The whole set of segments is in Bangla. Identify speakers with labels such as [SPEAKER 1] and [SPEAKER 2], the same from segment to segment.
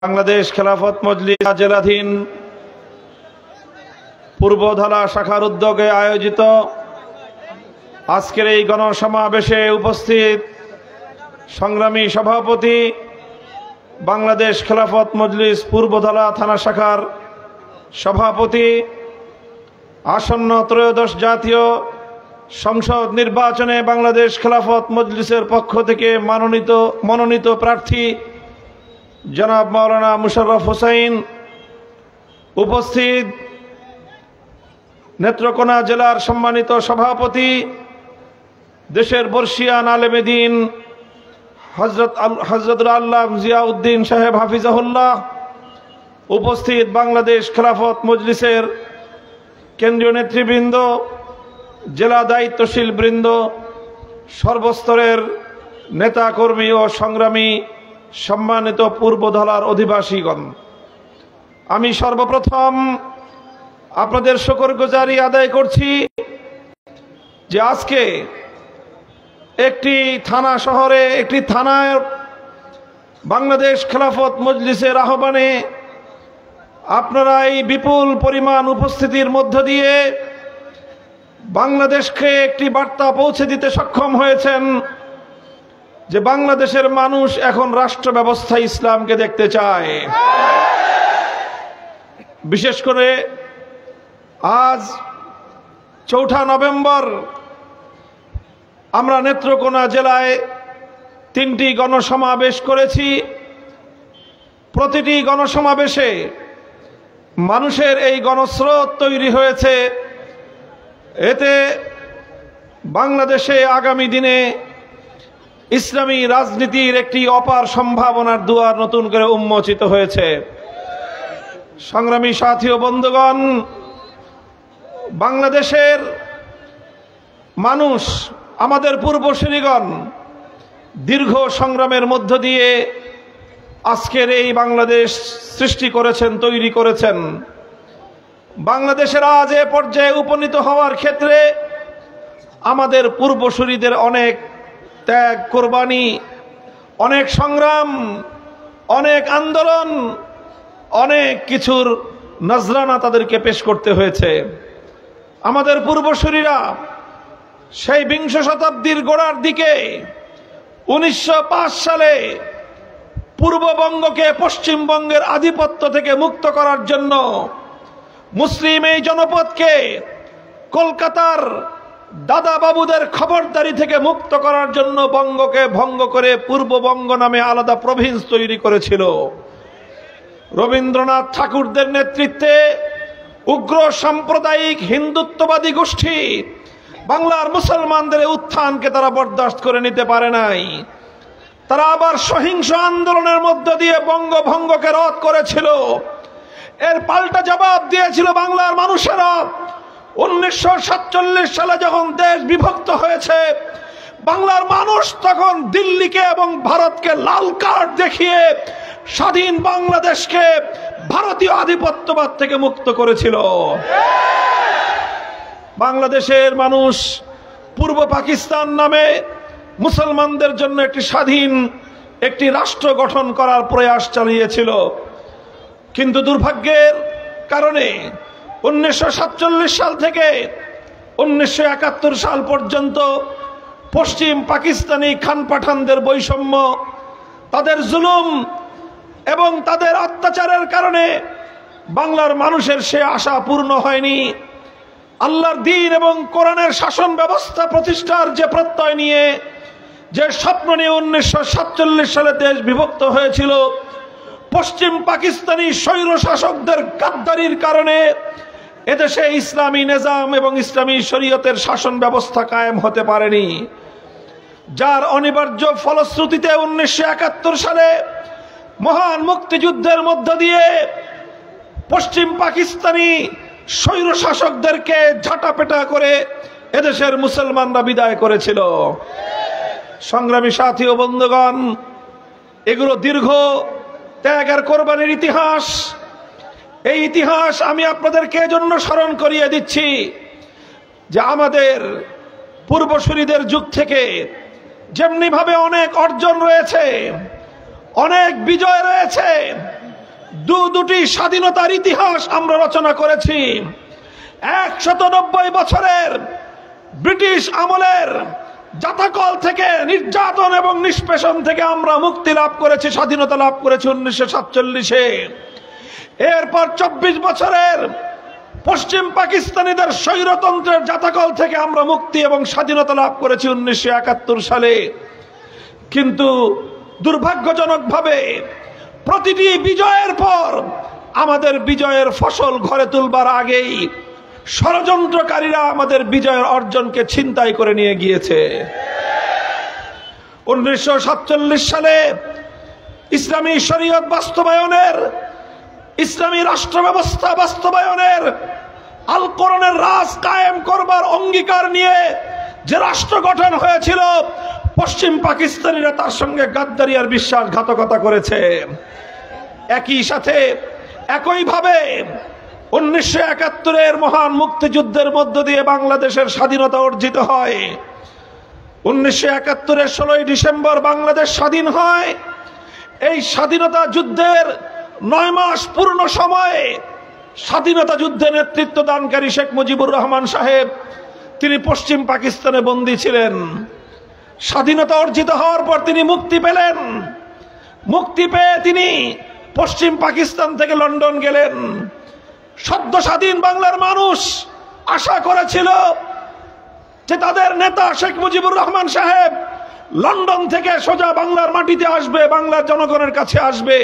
[SPEAKER 1] বাংলাদেশ খেলাফত মজলিস জেলাধীন পূর্বধলা শাখার উদ্যোগে আয়োজিত আজকের এই গণসমাবেশে উপস্থিত সংগ্রামী সভাপতি, বাংলাদেশ খেলাফত মজলিস পূর্বধলা থানা শাখার সভাপতি, আসন্ন ত্রয়োদশ জাতীয় সংসদ নির্বাচনে বাংলাদেশ খেলাফত মজলিসের পক্ষ থেকে মনোনীত প্রার্থী জনাব মাওলানা মুশাররফ হোসাইন, উপস্থিত নেত্রকোনা জেলার সম্মানিত সভাপতি, দেশের বর্ষিয়ান আলেমে দ্বীন হযরতুল আল্লাহ জিয়াউদ্দিন সাহেব হাফিজাহুল্লাহ, উপস্থিত বাংলাদেশ খেলাফত মজলিসের কেন্দ্রীয় নেতৃবৃন্দ, জেলা দায়িত্বশীল বৃন্দ, সর্বস্তরের নেতা কর্মী ও সংগ্রামী সম্মানিত পূর্বধলার অধিবাসীগণ, আমি সর্বপ্রথম আপনাদের শুকরগুজারি আদায় করছি যে আজকে একটি থানা শহরে, একটি থানায় বাংলাদেশ খেলাফত মজলিসের আহ্বানে আপনারা এই বিপুল পরিমাণ উপস্থিতির মধ্য দিয়ে বাংলাদেশকে একটি বার্তা পৌঁছে দিতে সক্ষম হয়েছেন যে বাংলাদেশের মানুষ এখন রাষ্ট্র ব্যবস্থা ইসলামকে দেখতে চায়। বিশেষ করে আজ ৪ঠা নভেম্বর আমরা নেত্রকোনা জেলায় ৩টি গণসমাবেশ করেছি। প্রতিটি গণসমাবেশে মানুষের এই গণস্রোত তৈরি হয়েছে। এতে বাংলাদেশে আগামী দিনে ইসলামী রাজনীতির একটি অপার সম্ভাবনার দুয়ার নতুন করে উন্মোচিত হয়েছে। সংগ্রামী সাথী ও বন্ধুগণ, বাংলাদেশের মানুষ, আমাদের পূর্বসূরিগণ দীর্ঘ সংগ্রামের মধ্য দিয়ে আজকের এই বাংলাদেশ সৃষ্টি করেছেন, তৈরি করেছেন। বাংলাদেশের আজ এ পর্যায়ে উপনীত হওয়ার ক্ষেত্রে আমাদের পূর্বসূরিদের অনেক ত্যাগ, কোরবানি, অনেক সংগ্রাম, অনেক আন্দোলন, অনেক কিছুর নজরানা তাদেরকে পেশ করতে হয়েছে। আমাদের পূর্বসূরিরা সেই বিংশ শতাব্দীর গোড়ার দিকে 1905 সালে পূর্ববঙ্গকে পশ্চিমবঙ্গের আধিপত্য থেকে মুক্ত করার জন্য মুসলিম এই জনপদকে কলকাতার দাদা বাবুদের খবরদারি থেকে মুক্ত করার জন্য বঙ্গকে ভঙ্গ করে পূর্ববঙ্গ নামে আলাদা প্রভিন্স তৈরি করেছিল। রবীন্দ্রনাথ ঠাকুরদের নেতৃত্বে উগ্র সাম্প্রদায়িক হিন্দুত্ববাদী গোষ্ঠী বাংলার মুসলমানদের উত্থানকে তারা বরদাস্ত করে নিতে পারে নাই। তারা আবার সহিংস আন্দোলনের মধ্য দিয়ে বঙ্গভঙ্গকে রদ করেছিল। এর পাল্টা জবাব দিয়েছিল বাংলার মানুষেরা। 1947 সালে যখন দেশ বিভক্ত হয়েছে, বাংলার মানুষ তখন দিল্লিকে এবং ভারতকে লাল কার্ড দেখিয়ে স্বাধীন বাংলাদেশকে ভারতীয় আধিপত্যবাদ থেকে মুক্ত করেছিল। বাংলাদেশের মানুষ পূর্ব পাকিস্তান নামে মুসলমানদের জন্য একটি স্বাধীন একটি রাষ্ট্র গঠন করার প্রয়াস চালিয়েছিল। কিন্তু দুর্ভাগ্যের কারণে 1947 সাল থেকে 1971 সাল পর্যন্ত পশ্চিম পাকিস্তানি খান পাঠানদের বৈষম্য, তাদের জুলুম এবং তাদের অত্যাচারের কারণে বাংলার মানুষের সে আশা পূর্ণ হয়নি। আল্লাহর দ্বীন এবং কোরআনের শাসন ব্যবস্থা প্রতিষ্ঠার যে প্রত্যয় নিয়ে, যে স্বপ্ন নিয়ে 1947 সালে দেশ বিভক্ত হয়েছিল, পশ্চিম পাকিস্তানি স্বৈর শাসকদের গাদ্দারির কারণে এদেশে ইসলামী নিজাম এবং ইসলামী শরীয়তের শাসন ব্যবস্থা কায়েম হতে পারেনি। যার অনিবার্য ফলশ্রুতিতে 1971 সালে মহান মুক্তিযুদ্ধের মধ্য দিয়ে পশ্চিম পাকিস্তানি স্বৈর শাসকদেরকে ঝাঁটাপেটা করে এদেশের মুসলমানরা বিদায় করেছিল। সংগ্রামী সাথী ও বন্ধুগণ, এগুলো দীর্ঘ ত্যাগ আর কোরবানির ইতিহাস। এই ইতিহাস আমি আপনাদেরকে এজন্য স্মরণ করিয়ে দিচ্ছি যে আমাদের পূর্বসূরিদের যুগ থেকে যেমনি ভাবে অনেক অর্জন রয়েছে, অনেক বিজয় রয়েছে, দুটি স্বাধীনতার ইতিহাস আমরা রচনা করেছি। 190 বছরের ব্রিটিশ আমলের জাতাকল থেকে, নির্যাতন এবং নিষ্পেষণ থেকে আমরা মুক্তি লাভ করেছি, স্বাধীনতা লাভ করেছি 1947-এ। এরপর 24 বছরের পশ্চিম পাকিস্তানিদের স্বৈরতন্ত্রের জাতাকল থেকে আমরা মুক্তি এবং স্বাধীনতা লাভ করেছি 1971 সালে। কিন্তু দুর্ভাগ্যজনকভাবে প্রতিটি বিজয়ের পর আমাদের বিজয়ের ফসল ঘরে তুলবার আগেই ষড়যন্ত্রকারীরা আমাদের বিজয়ের অর্জনকে ছিনতাই করে নিয়ে গিয়েছে। 1947 সালে ইসলামী শরীয়ত বাস্তবায়নের, ইসলামী রাষ্ট্র ব্যবস্থা বাস্তবায়নের, আল কোরআনের রাজ কায়েম করবার অঙ্গীকার নিয়ে যে রাষ্ট্র গঠন হয়েছিল, পশ্চিম পাকিস্তানিরা তার সঙ্গে গাদ্দারি আর বিশ্বাসঘাতকতা করেছে। একই সাথে একইভাবে 1971-এর মহান মুক্তিযুদ্ধের মধ্য দিয়ে বাংলাদেশের স্বাধীনতা অর্জিত হয়। 1971-এর 16 ডিসেম্বর বাংলাদেশ স্বাধীন হয়। এই স্বাধীনতা যুদ্ধের 9 মাস পূর্ণ সময়ে স্বাধীনতা যুদ্ধে নেতৃত্ব দানকারী শেখ মুজিবুর রহমান সাহেব, তিনি পশ্চিম পাকিস্তানে বন্দী ছিলেন। স্বাধীনতা অর্জিত হওয়ার পর তিনি মুক্তি পেলেন। মুক্তি পেয়ে তিনি পশ্চিম পাকিস্তান থেকে লন্ডন গেলেন। সদ্য স্বাধীন বাংলার মানুষ আশা করেছিল যে তাদের নেতা শেখ মুজিবুর রহমান সাহেব লন্ডন থেকে সোজা বাংলার মাটিতে আসবে, বাংলার জনগণের কাছে আসবে।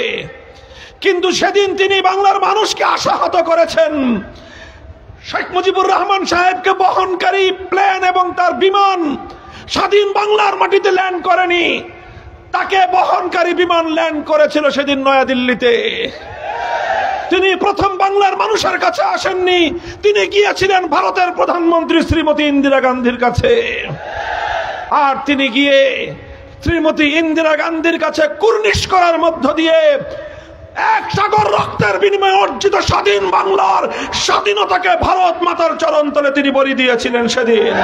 [SPEAKER 1] কিন্তু সেদিন তিনি বাংলার মানুষকে আশাহত করেছেন। শেখ মুজিবুর রহমান সাহেবকে বহনকারী প্লেন এবং তার বিমান স্বাধীন বাংলার মাটিতে ল্যান্ড করেনি, তাকে বহনকারী বিমান ল্যান্ড করেছিল সেদিন নয়াদিল্লিতে। তিনি প্রথম বাংলার মানুষের কাছে আসেননি, তিনি গিয়েছিলেন ভারতের প্রধানমন্ত্রী শ্রীমতী ইন্দিরা গান্ধীর কাছে। আর তিনি গিয়ে শ্রীমতী ইন্দিরা গান্ধীর কাছে কুর্নিশ করার মধ্য দিয়ে এক সাগর রক্তের বিনিময়ে অর্জিত স্বাধীন বাংলার স্বাধীনতাকে ভারত মাতার চরণ তলে তিনি বলি দিয়েছিলেন সেদিন।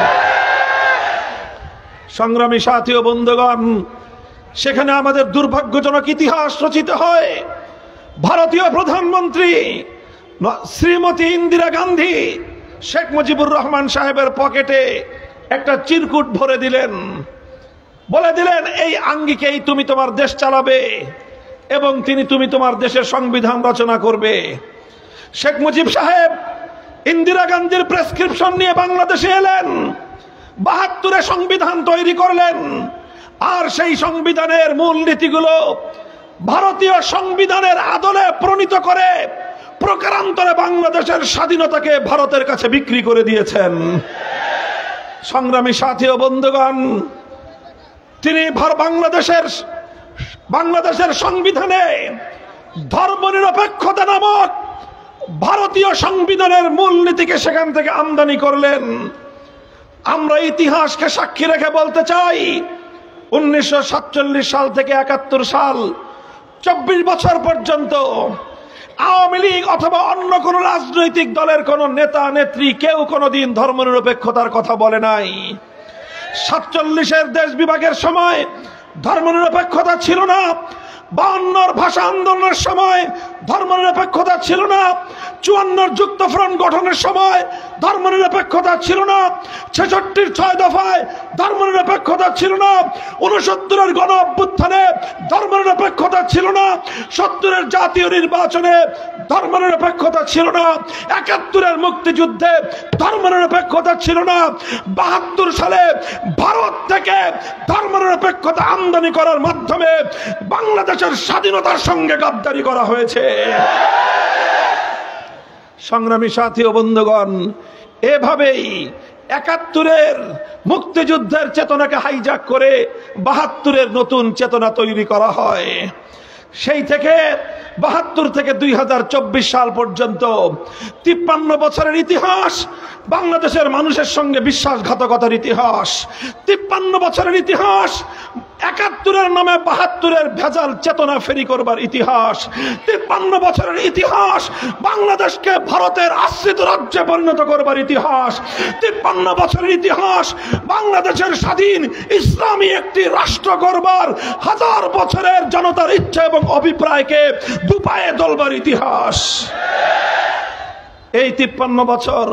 [SPEAKER 1] সংগ্রামী সাথী ও বন্ধুগণ, সেখানে আমাদের দুর্ভাগ্যজনক ইতিহাস রচিত হয়। ভারতীয় প্রধানমন্ত্রী শ্রীমতী ইন্দিরা গান্ধী শেখ মুজিবুর রহমান সাহেবের পকেটে একটা চিরকুট ভরে দিলেন, বলে দিলেন এই আঙ্গিকেই তুমি তোমার দেশ চালাবে এবং তুমি তোমার দেশের সংবিধান রচনা করবে। শেখ মুজিব সাহেব ইন্দিরা গান্ধীর প্রেসক্রিপশন নিয়ে বাংলাদেশে এলেন, 72-এ সংবিধান তৈরি করলেন। আর সেই সংবিধানের মূল নীতিগুলো ভারতীয় সংবিধানের আদলে প্রণীত করে প্রকারান্তরে বাংলাদেশের স্বাধীনতাকে ভারতের কাছে বিক্রি করে দিয়েছেন। সংগ্রামী সাথী ও বন্ধুগণ, তিনি বাংলাদেশের সংবিধানে ধর্মনিরপেক্ষতা নামক ভারতীয় সংবিধানের মূলনীতিকে সেখান থেকে আমদানি করলেন। আমরা ইতিহাসকে সাক্ষী রেখে বলতে চাই, 1947 সাল থেকে 71 সাল 24 বছর পর্যন্ত আওয়ামী লীগ অথবা অন্য কোন রাজনৈতিক দলের কোন নেতা নেত্রী কেউ কোনদিন ধর্মনিরপেক্ষতার কথা বলে নাই। 47-এর দেশ বিভাগের সময় ধর্মনিরপেক্ষতা ছিল না, 52-র ভাষা আন্দোলনের সময় ধর্মনিরপেক্ষতা ছিল না, 54-র যুক্তফ্রন্ট গঠনের সময় ধর্মনিরপেক্ষতা ছিল না, 66-র 6 দফায় ধর্মনিরপেক্ষতা ছিল না, 69-এর গণ অভ্যুত্থানে ধর্মনিরপেক্ষতা ছিল না, 70-এর জাতীয় নির্বাচনে ধর্মনিরপেক্ষতা ছিল না, 71-এর মুক্তিযুদ্ধে ধর্মনিরপেক্ষতা ছিল না, 72 সালে ভারত থেকে ধর্মনিরপেক্ষতা আমদানি করার মাধ্যমে বাংলাদেশের স্বাধীনতার সঙ্গে গাদ্দারি করা হয়েছে। সংগ্রামী সাথী ও বন্ধুগণ, এভাবেই 71-এর মুক্তিযুদ্ধের চেতনাকে হাইজ্যাক করে 72-এর নতুন চেতনা তৈরি করা হয়। সেই থেকে 72 থেকে 2024 সাল পর্যন্ত 53 বছরের ইতিহাস বাংলাদেশের মানুষের সঙ্গে বিশ্বাসঘাতকতার ইতিহাস। 53 বছরের ইতিহাস 71-এর নামে 72-এর ভেজাল চেতনা ফেরি করবার ইতিহাস। 53 বছরের ইতিহাস বাংলাদেশকে ভারতের আশ্রিত রাজ্যে পরিণত করবার ইতিহাস। 53 বছরের ইতিহাস বাংলাদেশের স্বাধীন ইসলামী একটি রাষ্ট্র করবার 1000 বছরের জনতার ইচ্ছা এবং অভিপ্রায়কে দুপায়ে দলবার ইতিহাস। এই 53 বছর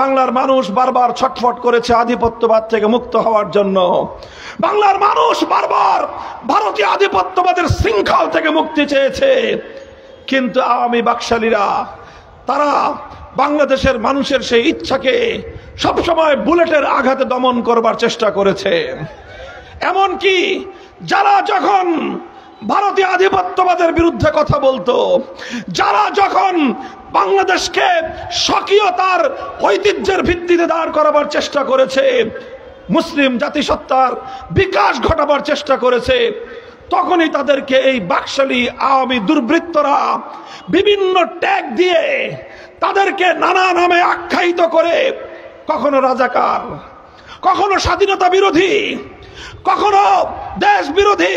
[SPEAKER 1] বাংলার মানুষ বারবার ছটফট করেছে আধিপত্যবাদ থেকে মুক্ত হওয়ার জন্য। বাংলার মানুষ বারবার ভারতীয় আধিপত্যবাদের শৃঙ্খল থেকে মুক্তি চেয়েছে, কিন্তু আওয়ামী বাকশালীরা তারা বাংলাদেশের মানুষের সেই ইচ্ছাকে সবসময় বুলেটের আঘাতে দমন করবার চেষ্টা করেছে। এমনকি যারা যখন ভারতীয় আধিপত্যবাদের বিরুদ্ধে কথা বলতো, যারা যখন বাংলাদেশকে স্বকীয়তার ঐতিহ্যের ভিত্তিতে দাঁড় করাবার চেষ্টা করেছে, মুসলিম জাতিসত্তার বিকাশ ঘটাবার চেষ্টা করেছে, তখনই তাদেরকে এই বাকশালী আওয়ামী দুর্বৃত্তরা বিভিন্ন ট্যাগ দিয়ে তাদেরকে নানা নামে আখ্যায়িত করে, কখনো রাজাকার, কখনো স্বাধীনতা বিরোধী, কখনো দেশ বিরোধী,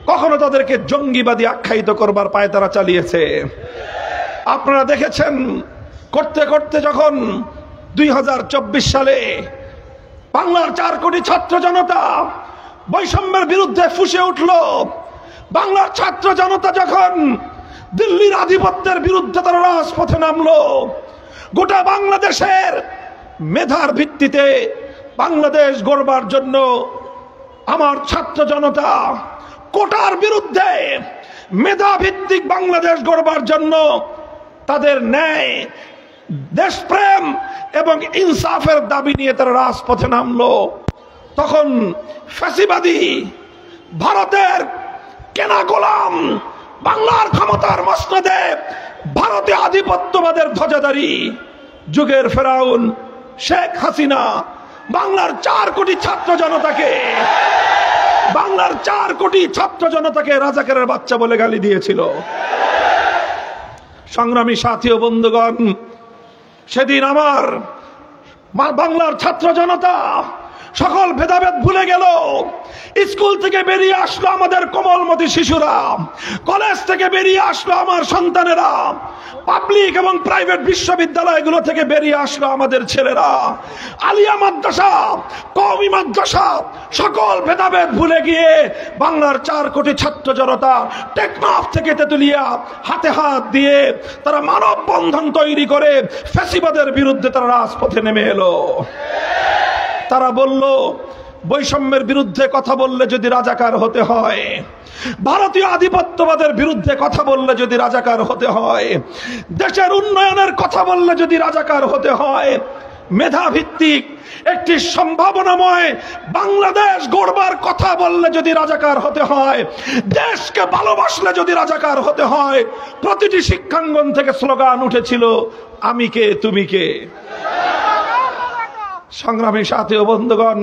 [SPEAKER 1] কখনো তাদেরকে জঙ্গিবাদী আখ্যায়িত করবার পায়তারা চালিয়েছে। আপনারা দেখেছেন করতে করতে যখন 2024 সালে বাংলার 4 কোটি ছাত্র জনতা বৈষম্যের বিরুদ্ধে ফুঁসে উঠল, বাংলার ছাত্র জনতা যখন দিল্লির আধিপত্যের বিরুদ্ধে তারা রাজপথে নামলো, গোটা বাংলাদেশের মেধার ভিত্তিতে বাংলাদেশ গড়বার জন্য আমার ছাত্র জনতা কোটার বিরুদ্ধে মেধা ভিত্তিক বাংলাদেশ গড়বার জন্য তাদের ন্যায়, দেশপ্রেম এবং ইনসাফের দাবি নিয়ে তারা রাজপথে নামলো, তখন ফ্যাসিবাদী ভারতের কেনা গোলাম বাংলার ক্ষমতার মসনদে ভারতীয় আধিপত্যবাদের ধ্বজাধারী যুগের ফেরাউন শেখ হাসিনা বাংলার 4 কোটি ছাত্র জনতাকে রাজাকারের বাচ্চা বলে গালি দিয়েছিল। সংগ্রামী সাথী ও বন্ধুগণ, সেদিন আমার বাংলার ছাত্র জনতা সকল ভেদাভেদ ভুলে গেল। স্কুল থেকে বেরিয়ে আসলো আমাদের কোমলমতি শিশুরা, কলেজ থেকে বেরিয়ে আসলো আমার সন্তানেরা, পাবলিক এবং প্রাইভেট বিশ্ববিদ্যালয়গুলো থেকে বেরিয়ে আসলো আমাদের ছেলেরা, আলিয়া মাদ্রাসা, কওমি মাদ্রাসা, সকল ভেদাভেদ ভুলে গিয়ে বাংলার 4 কোটি ছাত্র জনতা টেকনাফ থেকে তেতুলিয়া হাতে হাত দিয়ে তারা মানববন্ধন তৈরি করে ফ্যাসিবাদের বিরুদ্ধে তারা রাজপথে নেমে এলো। তারা বলল, বৈষম্যের বিরুদ্ধে কথা বললে যদি রাজাকার হতে হয়, ভারতীয় আধিপত্যবাদের বিরুদ্ধে কথা বললে যদি রাজাকার হতে হয়, দেশের উন্নয়নের কথা বললে যদি রাজাকার হতে হয়, মেধাভিত্তিক একটি সম্ভাবনাময় বাংলাদেশ গড়বার কথা বললে যদি রাজাকার হতে হয়, দেশকে ভালোবাসলে যদি রাজাকার হতে হয়, প্রতিটি শিক্ষাঙ্গন থেকে স্লোগান উঠেছিল, আমি কে তুমি কে। সংগ্রামী সাথী ও বন্ধুগণ,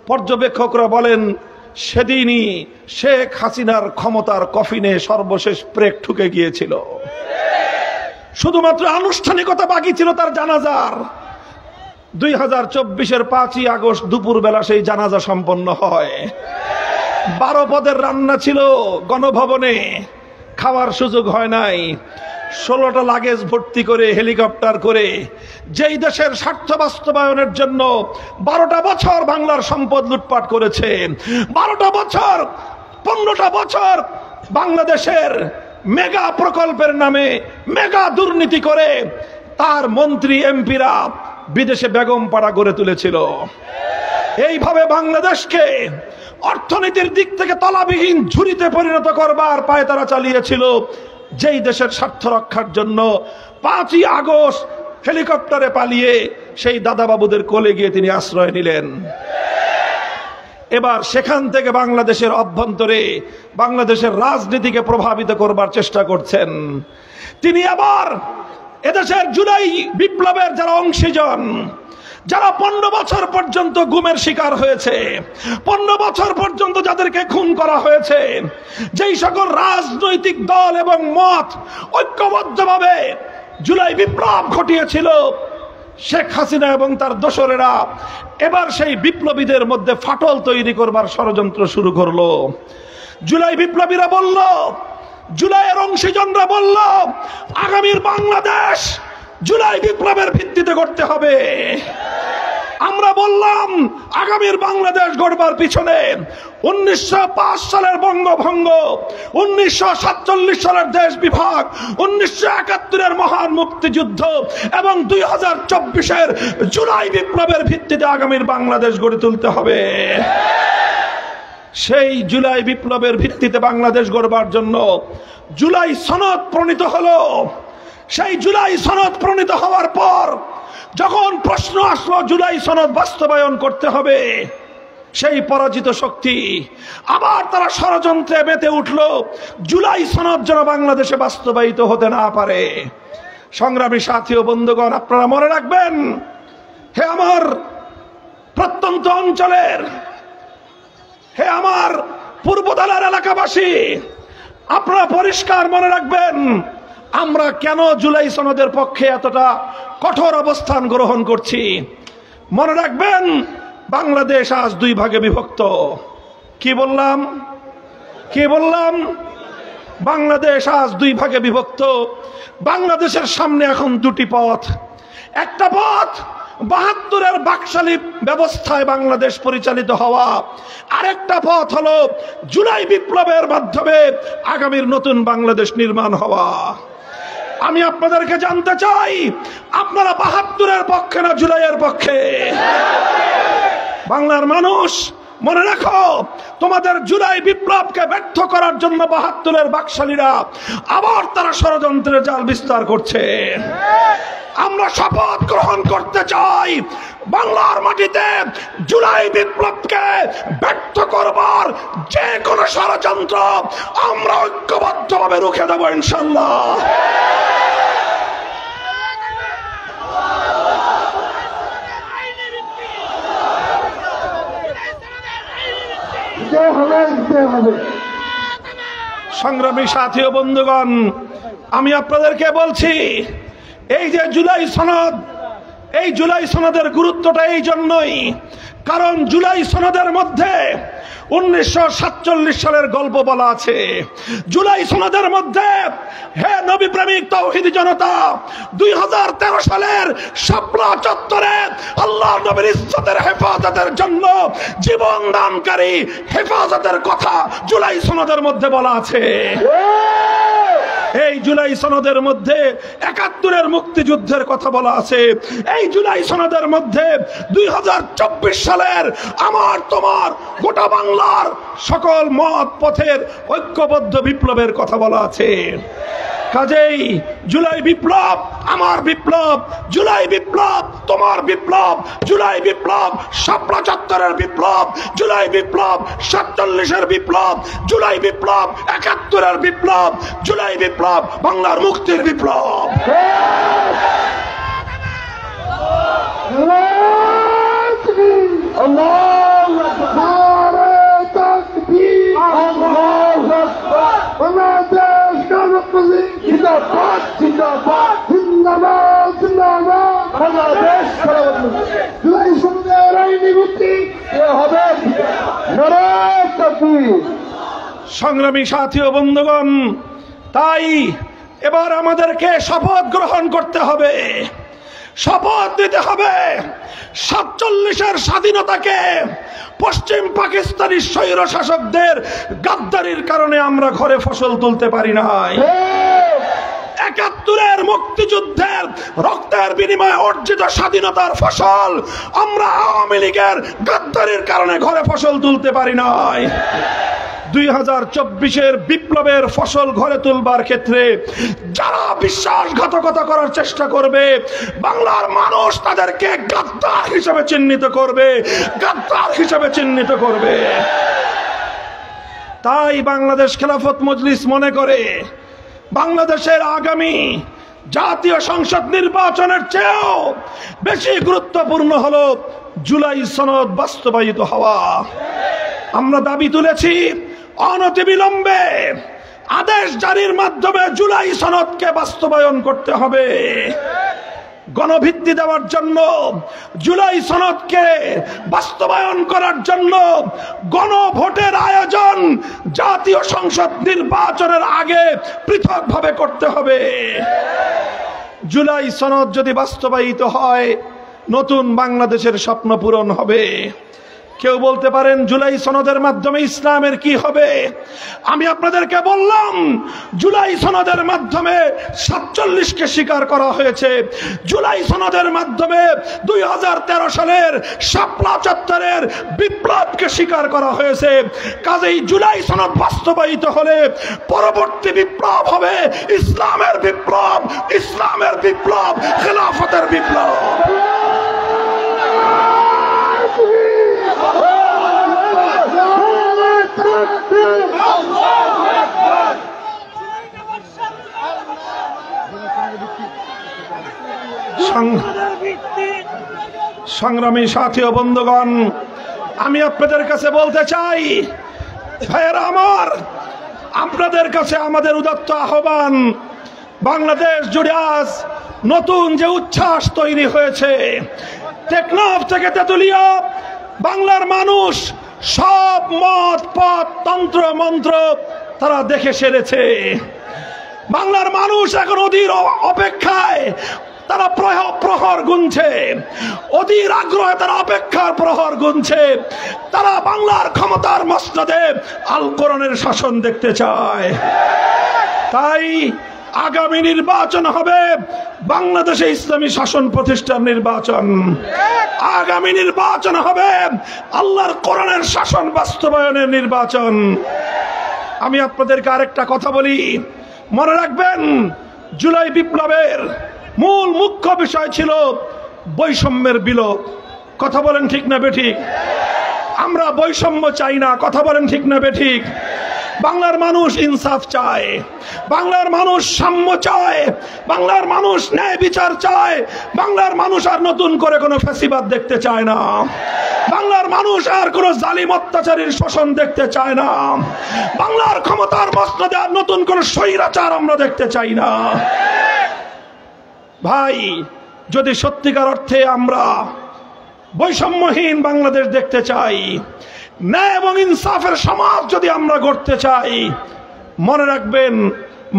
[SPEAKER 1] পর্যবেক্ষকরা বলেন সেদিনই শেখ হাসিনার ক্ষমতার কফিনে সর্বশেষ ব্রেক ঠুকে গিয়েছিল। শুধুমাত্র আনুষ্ঠানিকতা বাকি ছিল তার জানাজার। 2024-এর 5ই আগস্ট দুপুর বেলা সেই জানাজা সম্পন্ন হয়। 12 পদের রান্না ছিল গণভবনে, খাওয়ার সুযোগ হয় নাই। 16টা লাগেজ ভর্তি করে হেলিকপ্টার করে যেই দেশের স্বার্থ বাস্তবায়নের জন্য 12টা বছর বাংলার সম্পদ লুটপাট করেছে, 12টা বছর 15টা বছর বাংলাদেশের মেগা প্রকল্পের নামে মেগা দুর্নীতি করে তার মন্ত্রী এমপিরা বিদেশে বেগম পাড়া গড়ে তুলেছিল। এইভাবে বাংলাদেশকে অর্থনীতির দিক থেকে তলাবিহীন ঝুড়িতে পরিণত করবার পায়তারা চালিয়েছিল। যেই দেশের স্বার্থ রক্ষার জন্য 5ই আগস্ট হেলিকপ্টারে পালিয়ে সেই দাদাবাবুদের কোলে গিয়ে তিনি আশ্রয় নিলেন। এবার সেখান থেকে বাংলাদেশের অভ্যন্তরে বাংলাদেশের রাজনীতিকে প্রভাবিত করবার চেষ্টা করছেন তিনি। আবার এদেশের জুলাই বিপ্লবের যারা অংশীজন, যারা 15 বছর পর্যন্ত গুমের শিকার হয়েছে, 15 বছর পর্যন্ত যাদেরকে খুন করা হয়েছে, যেই সকল রাজনৈতিক দল এবং মত ঐক্যবদ্ধভাবে জুলাই বিপ্লব ঘটিয়েছিল, শেখ হাসিনা এবং তার দোসরেরা এবার সেই বিপ্লবীদের মধ্যে ফাটল তৈরি করবার ষড়যন্ত্র শুরু করলো। জুলাই বিপ্লবীরা বলল, জুলাইয়ের অংশীজনরা বলল, আগামীর বাংলাদেশ জুলাই বিপ্লবের ভিত্তিতে করতে হবে। আমরা বললাম আগামীর বাংলাদেশ গড়বার পিছনে 1905 সালের বঙ্গভঙ্গ, 1947 সালের দেশ বিভাগ, 1971-এর মহান মুক্তিযুদ্ধ এবং 2024-এর জুলাই বিপ্লবের ভিত্তিতে আগামীর বাংলাদেশ গড়ে তুলতে হবে। সেই জুলাই বিপ্লবের ভিত্তিতে বাংলাদেশ গড়বার জন্য জুলাই সনদ প্রণীত হলো। সেই জুলাই সনদ প্রণীত হওয়ার পর যখন প্রশ্ন আসলো জুলাই সনদ বাস্তবায়ন করতে হবে, সেই পরাজিত শক্তি আবার তারা ষড়যন্ত্রে মেতে উঠল জুলাই সনদ যেন বাংলাদেশে বাস্তবায়িত হতে না পারে। সংগ্রামী সাথী ও বন্ধুগণ, আপনারা মনে রাখবেন, হে আমার প্রত্যন্ত অঞ্চলের, হে আমার পূর্বতলার এলাকাবাসী, আপনারা পরিষ্কার মনে রাখবেন আমরা কেন জুলাই সনদের পক্ষে এতটা কঠোর অবস্থান গ্রহণ করছি। মনে রাখবেন, বাংলাদেশ আজ দুই ভাগে বিভক্ত। কি বললাম? বাংলাদেশ আজ দুই ভাগে বিভক্ত। বাংলাদেশের সামনে এখন দুটি পথ। একটা পথ ৭২-এর বাকশালী ব্যবস্থায় বাংলাদেশ পরিচালিত হওয়া, আরেকটা পথ হলো জুলাই বিপ্লবের মাধ্যমে আগামীর নতুন বাংলাদেশ নির্মাণ হওয়া। আমি আপনাদেরকে জানতে চাই, আপনারা ৭২-এর পক্ষে না জুলাইয়ের পক্ষে? বাংলার মানুষ মনে রাখো, তোমাদের জুলাই বিপ্লবকে ব্যর্থ করার জন্য ৭২-এর বাকশালীরা আবার তারা ষড়যন্ত্রের জাল বিস্তার করছে। আমরা শপথ গ্রহণ করতে চাই, বাংলার মাটিতে জুলাই বিপ্লবকে ব্যর্থ করবার যে কোনো ষড়যন্ত্র আমরা ঐক্যবদ্ধভাবে রুখে দেব ইনশাআল্লাহ। সংগ্রামী সাথী ও বন্ধুগণ, আমি আপনাদেরকে বলছি, এই যে জুলাই সনদ, এই জুলাই সনদের গুরুত্বটা এই জন্যই, কারণ জুলাই সনদের মধ্যে 1947 সালের গল্প বলা আছে। জুলাই সনদের মধ্যে, হে নবী প্রেমিক তাওহীদি জনতা, 2013 সালের শাপলা চত্বরে আল্লাহ নবীর ইজ্জতের হেফাজতের জন্য জীবন দানকারী হেফাজতের কথা জুলাই সনদের মধ্যে বলা আছে। এই জুলাই সনদের মধ্যে ৭১-এর মুক্তিযুদ্ধের কথা বলা আছে। এই জুলাই সনদের মধ্যে 2024 সালের আমার তোমার গোটা বাংলার সকল মত পথের ঐক্যবদ্ধ বিপ্লবের কথা বলা আছে। কাজেই জুলাই বিপ্লব আমার বিপ্লব, জুলাই বিপ্লব তোমার বিপ্লব, জুলাই বিপ্লব শাপলা চত্বরের বিপ্লব, জুলাই বিপ্লব 47-এর বিপ্লব, জুলাই বিপ্লব ৭১-এর বিপ্লব, জুলাই বিপ্লব বাংলার মুক্তির বিপ্লব। সংগ্রামী সাথী ও বন্ধুগণ, তাই এবার আমাদেরকে শপথ গ্রহণ করতে হবে, শপথ নিতে হবে 47-এর স্বাধীনতাকে পশ্চিম পাকিস্তানি স্বৈর শাসকদের গাদ্দারির কারণে আমরা ঘরে ফসল তুলতে পারি নাই। ৭১-এর মুক্তিযুদ্ধের রক্তের বিনিময়ে অর্জিত স্বাধীনতার ফসল আমরা আওয়ামী লীগের গাদ্দারির কারণে ঘরে ফসল তুলতে পারি নাই। 2024-এর বিপ্লবের ফসল ঘরে তুলবার ক্ষেত্রে যারা বিশ্বাসঘাতকতা করার চেষ্টা করবে, বাংলার মানুষ তাদেরকে গাদ্দার হিসেবে চিহ্নিত করবে, গাদ্দার হিসেবে চিহ্নিত করবে। তাই বাংলাদেশ খেলাফত মজলিস মনে করে, বাংলাদেশের আগামী জাতীয় সংসদ নির্বাচনের চেয়েও বেশি গুরুত্বপূর্ণ হলো জুলাই সনদ বাস্তবায়িত হওয়া। আমরা দাবি তুলেছি, অনতিবিলম্বে আদেশ জারির মাধ্যমে জুলাই সনদকে বাস্তবায়ন করতে হবে। গণভিত্তি দেওয়ার জন্য, জুলাই সনদকে বাস্তবায়ন করার জন্য গণভোটের আয়োজন জাতীয় সংসদ নির্বাচনের আগে পৃথকভাবে করতে হবে। জুলাই সনদ যদি বাস্তবায়িত হয়, নতুন বাংলাদেশের স্বপ্ন পূরণ হবে। কেউ বলতে পারেন জুলাই সনদের মাধ্যমে ইসলামের কি হবে? আমি আপনাদেরকে বললাম জুলাই সনদের মাধ্যমে 47কে স্বীকার করা হয়েছে। জুলাই সনদের মাধ্যমে 2013 সালের শাপলা চত্বরের বিপ্লবকে স্বীকার করা হয়েছে। কাজেই জুলাই সনদ বাস্তবায়িত হলে পরবর্তী বিপ্লব হবে ইসলামের বিপ্লব, ইসলামের বিপ্লব, খেলাফতের বিপ্লব। সংগ্রামী সাথী ও বন্ধুগণ, আমি আপনাদের কাছে বলতে চাই, ভাইয়েরা আমার, আপনাদের কাছে আমাদের উদাত্ত আহ্বান, বাংলাদেশ জুড়ে আজ নতুন যে উচ্ছ্বাস তৈরি হয়েছে, টেকনাফ থেকে তেতুলিয়া বাংলার মানুষ সব মত পথ তন্ত্র মন্ত্র তারা দেখে সেরেছে। বাংলার মানুষ এখন অধীর অপেক্ষায় তারা প্রহর গুনছে, অধীর আগ্রহে তারা অপেক্ষার প্রহর গুনছে। তারা বাংলার ক্ষমতার মসনদে আল কোরআনের শাসন দেখতে চায়। তাই আগামী নির্বাচন হবে বাংলাদেশে ইসলামী শাসন প্রতিষ্ঠার নির্বাচন। আগামী নির্বাচন হবে আল্লাহর কোরআনের শাসন বাস্তবায়নের নির্বাচন। আমি আপনাদেরকে আরেকটা কথা বলি, মনে রাখবেন জুলাই বিপ্লবের মূল মুখ্য বিষয় ছিল বৈষম্যের বিলোপ। কথা বলেন ঠিক না বেঠিক? আমরা বৈষম্য চাই না, কথা বলেন ঠিক না বেঠিক? বাংলার মানুষ ইনসাফ চায়, বাংলার মানুষ সাম্য চায়, বাংলার মানুষ ন্যায় বিচার চায়, বাংলার মানুষ আর নতুন করে কোনো ফ্যাসিবাদ দেখতে চায় না, বাংলার মানুষ আর কোনো জালিম অত্যাচারীর শোষণ দেখতে চায় না, বাংলার ক্ষমতার মসনদে আর নতুন কোনো স্বৈরাচার আমরা দেখতে চাই না। ভাই, যদি সত্যিকার অর্থে আমরা বৈষম্যহীন বাংলাদেশ দেখতে চাই, ন্যায় এবং ইনসাফের সমাজ যদি আমরা গড়তে চাই, মনে রাখবেন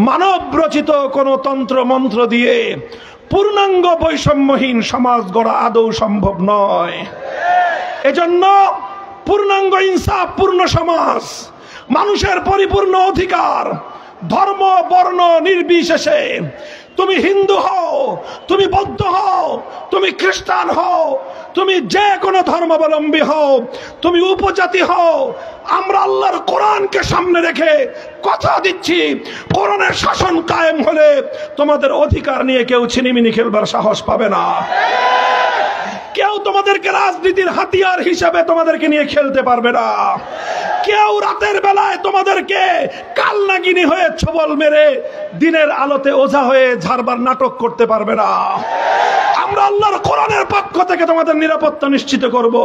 [SPEAKER 1] মানব রচিত কোন তন্ত্র মন্ত্র দিয়ে পূর্ণাঙ্গ বৈষম্যহীন সমাজ গড়া আদৌ সম্ভব নয়। এজন্য পূর্ণাঙ্গ ইনসাফ পূর্ণ সমাজ, মানুষের পরিপূর্ণ অধিকার, ধর্ম বর্ণ নির্বিশেষে, তুমি হিন্দু হও, তুমি বৌদ্ধ হও, তুমি খ্রিস্টান হও, তুমি যে কোনো ধর্মাবলম্বী হও, তুমি উপজাতি হও, আমরা আল্লাহর কোরআনকে সামনে রেখে কথা দিচ্ছি, কোরআনের শাসন কায়েম হলে তোমাদের অধিকার নিয়ে কেউ ছিনিমিনি খেলবার সাহস পাবে না। কেউ তোমাদেরকে রাজনীতির হাতিয়ার হিসেবে তোমাদেরকে নিয়ে খেলতে পারবে না। কেউ রাতের বেলায় তোমাদেরকে কালনাগিনী হয়ে ছবল মেরে দিনের আলোতে ওঝা হয়ে ঝাড়বার নাটক করতে পারবে না। আমরা আল্লাহর কোরআনের পক্ষ থেকে তোমাদের নিরাপত্তা নিশ্চিত করব,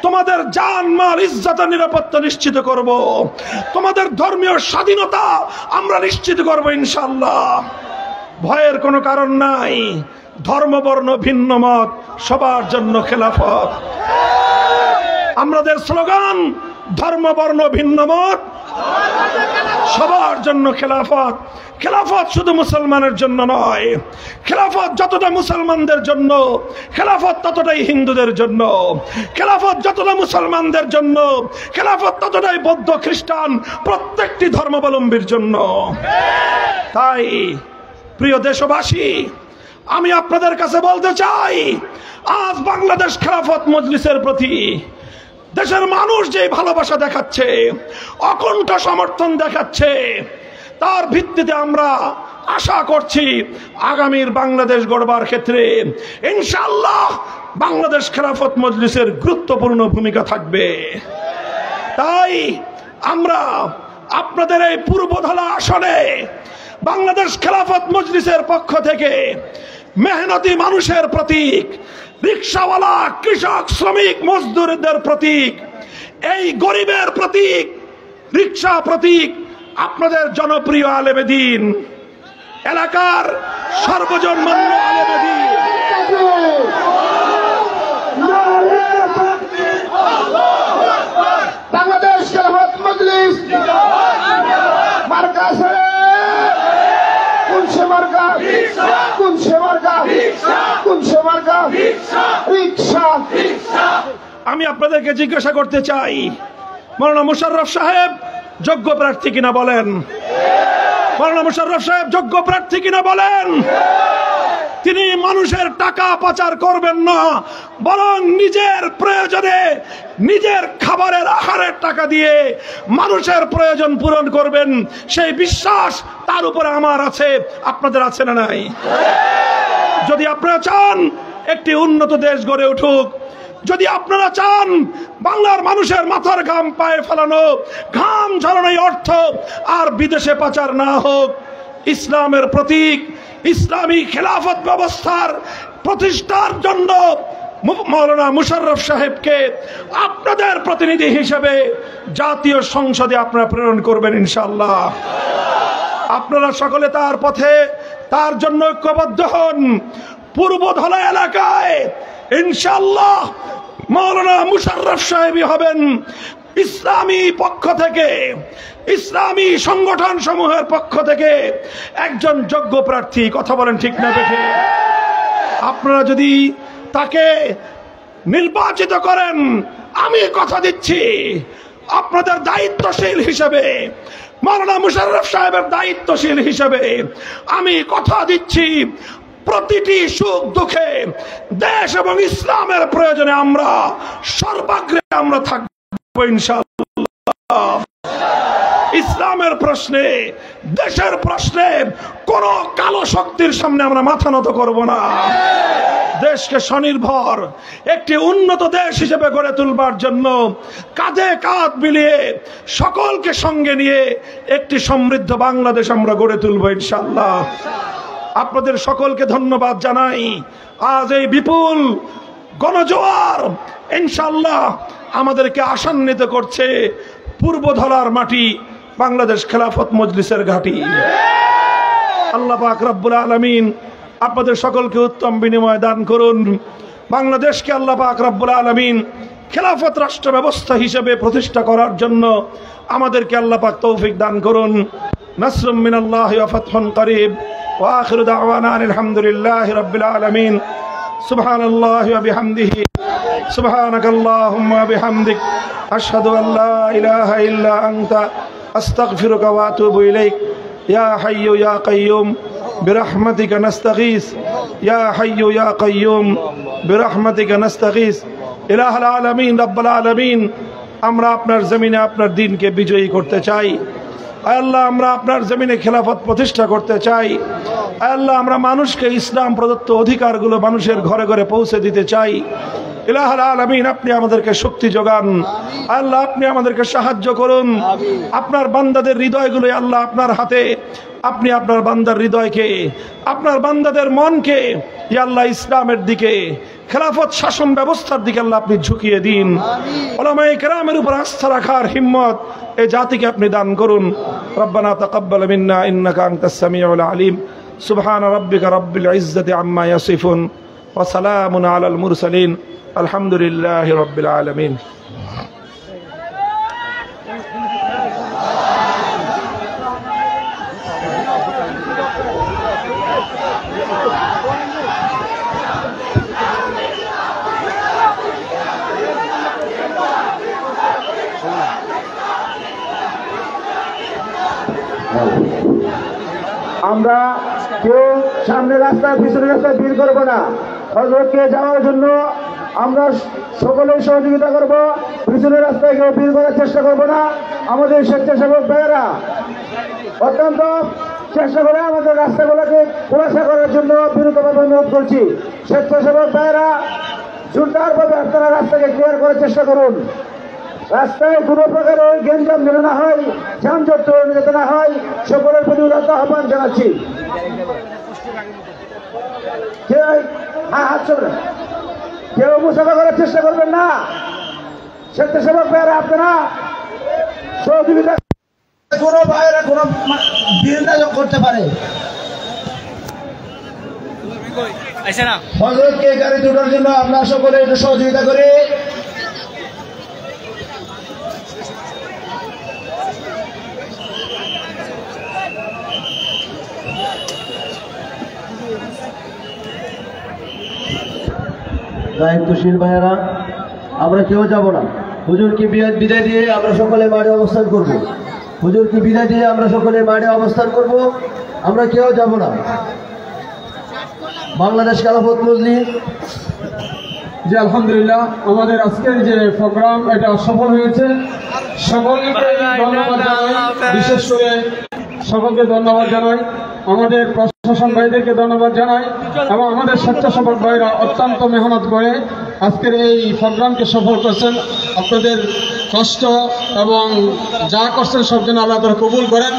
[SPEAKER 1] তোমাদের জান মাল ইজ্জতের নিরাপত্তা নিশ্চিত করব, তোমাদের ধর্মীয় স্বাধীনতা আমরা নিশ্চিত করব ইনশাআল্লাহ। ভয়ের কোনো কারণ নাই। ধর্ম বর্ণ ভিন্ন মত সবার জন্য খেলাফত। আমাদের স্লোগান ধর্ম বর্ণ ভিন্ন মত সবার জন্য খেলাফত। খেলাফত শুধু মুসলমানের জন্য নয়, খেলাফত যতটা মুসলমানদের জন্য, খেলাফত ততটাই হিন্দুদের জন্য, খেলাফত যতটা মুসলমানদের জন্য, খেলাফত ততটাই বৌদ্ধ খ্রিস্টান প্রত্যেকটি ধর্মাবলম্বীর জন্য। তাই প্রিয় দেশবাসী, আমি আপনাদের কাছে বলতে চাই, আজ বাংলাদেশ খেলাফত মজলিসের প্রতি দেশের মানুষ যে ভালোবাসা দেখাচ্ছে, অকণ্ঠ সমর্থন দেখাচ্ছে, তার ভিত্তিতে আমরা আশা করছি আগামীর বাংলাদেশ গড়বার ক্ষেত্রে ইনশাআল্লাহ বাংলাদেশ খেলাফত মজলিসের গুরুত্বপূর্ণ ভূমিকা থাকবে। তাই আমরা আপনাদের এই পূর্বধলা আসনে বাংলাদেশ খেলাফত মজলিসের পক্ষ থেকে মেহনতি মানুষের প্রতীক, রিকশাওয়ালা, কৃষক, শ্রমিক, মজদুরদের প্রতীক, এই গরিবের প্রতীক, রিকশা প্রতীক, আপনাদের জনপ্রিয় আলেমে দ্বীন, এলাকার সর্বজনমান্য আলেমে দ্বীন,
[SPEAKER 2] বাংলাদেশ খেলাফত মজলিস মার্কা কোন সে মার্কা, কোন সে মার্কা, কোন সে মার্কা রিকশা।
[SPEAKER 1] আমি আপনাদেরকে জিজ্ঞাসা করতে চাই, মাওলানা মুশাররফ সাহেব যোগ্য প্রার্থী কিনা বলেন? মাওলানা মুশাররফ সাহেব যোগ্য প্রার্থী কিনা বলেন? তিনি মানুষের টাকা পাচার করবেন না, বরং নিজের প্রয়োজনে নিজের খাবারের আহারের টাকা দিয়ে মানুষের প্রয়োজন পূরণ করবেন। সেই বিশ্বাস তার উপরে আমার আছে, আপনাদের আছে না নাই? যদি আপনারা চান একটি উন্নত দেশ গড়ে উঠুক, যদি আপনারা চান বাংলার মানুষের মাথার ঘাম পায়ে ফেলানো, ঘাম ঝরানো অর্থ আর বিদেশে পাচার না হোক, ইসলামের প্রতীক ইসলামী খেলাফত ব্যবস্থার প্রতিষ্ঠার জন্য মাওলানা মুশাররফ সাহেবকে আপনাদের প্রতিনিধি হিসেবে জাতীয় সংসদে আপনারা প্রেরণ করবেন ইনশাআল্লাহ। আপনারা সকলে তার পথে, তার জন্য ঐক্যবদ্ধ হন। পূর্বধলা এলাকায় ইনশাআল্লাহ মাওলানা মুশাররফ সাহেবই হবেন ইসলামী পক্ষ থেকে, ইসলামী সংগঠন সমূহের পক্ষ থেকে একজন যোগ্য প্রার্থী। কথা বলেন ঠিক না বেঠিক? আপনারা যদি তাকে নির্বাচিত করেন, আমি কথা দিচ্ছি আপনাদের দায়িত্বশীল হিসেবে, মাওলানা মুশাররফ সাহেবের দায়িত্বশীল হিসেবে আমি কথা দিচ্ছি, প্রতিটি সুখ দুঃখে দেশ এবং ইসলামের প্রয়োজনে আমরা সর্বাগ্রে আমরা থাকবো ইনশাআল্লাহ। ইসলামের প্রশ্নে, দেশের প্রশ্নে কোন কালো শক্তির সামনে আমরা মাথা নত করব না। দেশকে স্বনির্ভর একটি উন্নত দেশ হিসেবে গড়ে তুলবার জন্য কাঁধে কাঁধ মিলিয়ে সকলকে সঙ্গে নিয়ে একটি সমৃদ্ধ বাংলাদেশ আমরা গড়ে তুলব ইনশাআল্লাহ। আপনাদের সকলকে ধন্যবাদ জানাই। আজ এই বিপুল গণজোয়ার ইনশাআল্লাহ আমাদেরকে আশান্বিত করছে পূর্বধলার মাটি, বাংলাদেশ খেলাফত মজলিসের ঘাঁটি। আল্লাহ পাক রব্বুল আলামিন আপনাদের সকলকে উত্তম বিনিময় দান করুন। বাংলাদেশকে আল্লাহ পাক রব্বুল আলামিন খেলাফত রাষ্ট্র ব্যবস্থা হিসেবে প্রতিষ্ঠা করার জন্য আমাদেরকে আল্লাহ পাক তৌফিক দান করুন। নাসরুম মিনাল্লাহি ওয়া ফাতহুন করিব ওয়া আখিরু দাওয়ানা আলহামদুলিল্লাহি রাব্বিল আলামিন। সুবহানাল্লাহি ওয়া বিহামদিহি সুবহানাকাল্লাহুম্মা ওয়া বিহামদিক আশহাদু আল্লা ইলাহা ইল্লা আনতা আস্তাগফিরুকা ওয়া আতুবু ইলাইক। ইয়া হাইয়্যু ইয়া কাইয়্যুম বিরহমাতিকা নাস্তাগীস। ইয়া হাইয়্যু ইয়া কাইয়্যুম বিরহমাতিকা নাস্তাগীস। ইলাহুল আলামিন রাব্বুল আলামিন, আমরা আপনার জমিনে আপনার দ্বীনকে বিজয়ী করতে চাই। আয় আল্লাহ, আমরা আপনার জমিনে খেলাফত প্রতিষ্ঠা করতে চাই। আয় আল্লাহ, আমরা মানুষকে ইসলাম প্রদত্ত অধিকারগুলো মানুষের ঘরে ঘরে পৌঁছে দিতে চাই। ইলাহুল আলামিন, আপনি আমাদেরকে শক্তি যোগান। আল্লাহ, আপনি আমাদেরকে সাহায্য করুন। আপনার বান্দাদের হৃদয়গুলো আল্লাহ আপনার হাতে। আপনি আপনার বান্দার হৃদয়কে, আপনার বান্দাদের মনকে ইয়া আল্লাহ ইসলামের দিকে, খেলাফত শাসন ব্যবস্থার দিকে আল্লাহ আপনি ঝুঁকিয়ে দিন। উলামায়ে কেরামের উপর আস্থা রাখার হিম্মত এই জাতিকে আপনি দান করুন। রব্বানা তাকাব্বাল মিন্না ইন্নাকা আনতাস সামিউল আলিম। সুবহান রাব্বিকা রাব্বিল ইজ্জাতি আম্মা ইয়াসিফুন ওয়া সালামুন আলাল মুরসালিন। আলহামদুলিল্লাহি রাব্বিল আলামিন।
[SPEAKER 2] আমরা কেউ সামনে রাস্তায় পিছনে রাস্তায় ভিড় করবো না। হযরতকে যাওয়ার জন্য আমরা সকলেই সহযোগিতা করব। পিছনের রাস্তায় কেউ ভিড় করার চেষ্টা করবো না। আমাদের স্বেচ্ছাসেবক ভাইয়েরা অত্যন্ত চেষ্টা করে আমাদের রাস্তাগুলোকে খোলাসা করার জন্য বিনীতভাবে অনুরোধ করছি। স্বেচ্ছাসেবক ভাইয়েরা জোরদারভাবে আপনারা রাস্তাকে ক্লিয়ার করার চেষ্টা করুন। রাস্তায় কোনো প্রকারের গ্যাঞ্জাম যেন না হয়, যানজট তৈরি যাতে না হয়, সকলের প্রতি উদাত্ত আহ্বান জানাচ্ছি। কেউ মুসাফা করার চেষ্টা করবেন না। স্বেচ্ছাসেবক ভাইয়েরা আপনারা সহযোগিতা, কোনো ভাইয়েরা কোনো বিরোধিতা করতে পারে। হযরতকে গাড়ি তোলার জন্য আপনারা সকলে একটু সহযোগিতা করে দায়িত্বশীল ভাইয়েরা, আমরা কেউ যাব না। হুজুরকে বিদায় দিয়ে আমরা সকলে মাঠে অবস্থান করব। হুজুরকে বিদায় দিয়ে আমরা সকলে মাঠে অবস্থান করব, আমরা কেউ যাব না। বাংলাদেশ খেলাফত মজলিস।
[SPEAKER 3] জি আলহামদুলিল্লাহ, আমাদের আজকের যে প্রোগ্রাম এটা সফল হয়েছে। সকলকে ধন্যবাদ জানাই, বিশেষ করে সকলকে ধন্যবাদ জানাই, আমাদের প্রশাসন ভাইদেরকে ধন্যবাদ জানাই এবং আমাদের স্বেচ্ছাসেবক ভাইরা অত্যন্ত মেহনত করে আজকের এই প্রোগ্রামকে সফল করছেন। আপনাদের কষ্ট এবং যা করছেন সব জন্য আল্লাহ তাআলা কবুল করেন।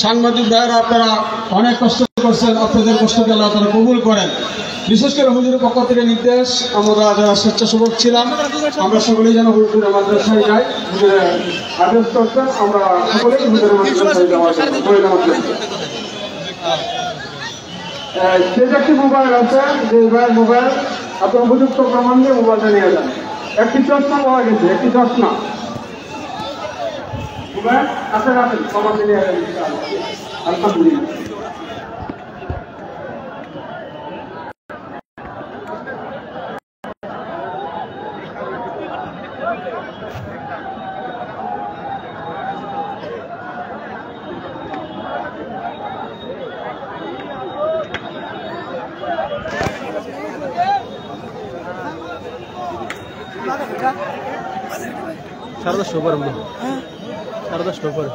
[SPEAKER 3] সাংবাদিক ভাইরা আপনারা অনেক কষ্ট করছেন, আপনাদের কষ্টকে আল্লাহ তাআলা কবুল করেন। বিশেষ করে হুজুরের পক্ষ থেকে নির্দেশ, আমরা যারা স্বেচ্ছাসেবক ছিলাম আমরা সকলেই যেন হুজুরের মাদ্রাসায় যাই। হুজুরের আদেশ করছেন, আমরা সকলেই হুজুরের মাদ্রাসায় যাওয়ার যে একটি মোবাইল আছে, যে ভাইয়ের মোবাইল আপনার উপযুক্ত প্রমাণ দিয়ে মোবাইলটা নিয়ে যান। একটি চশমা পাওয়া গেছে, একটি চশমা মোবাইল আছে, রাখেন প্রমাণ দিয়ে নিয়ে যান। আলহামদুলিল্লাহ।
[SPEAKER 4] সাড়ে 10টার উপরে, সাড়ে 10টার উপরে।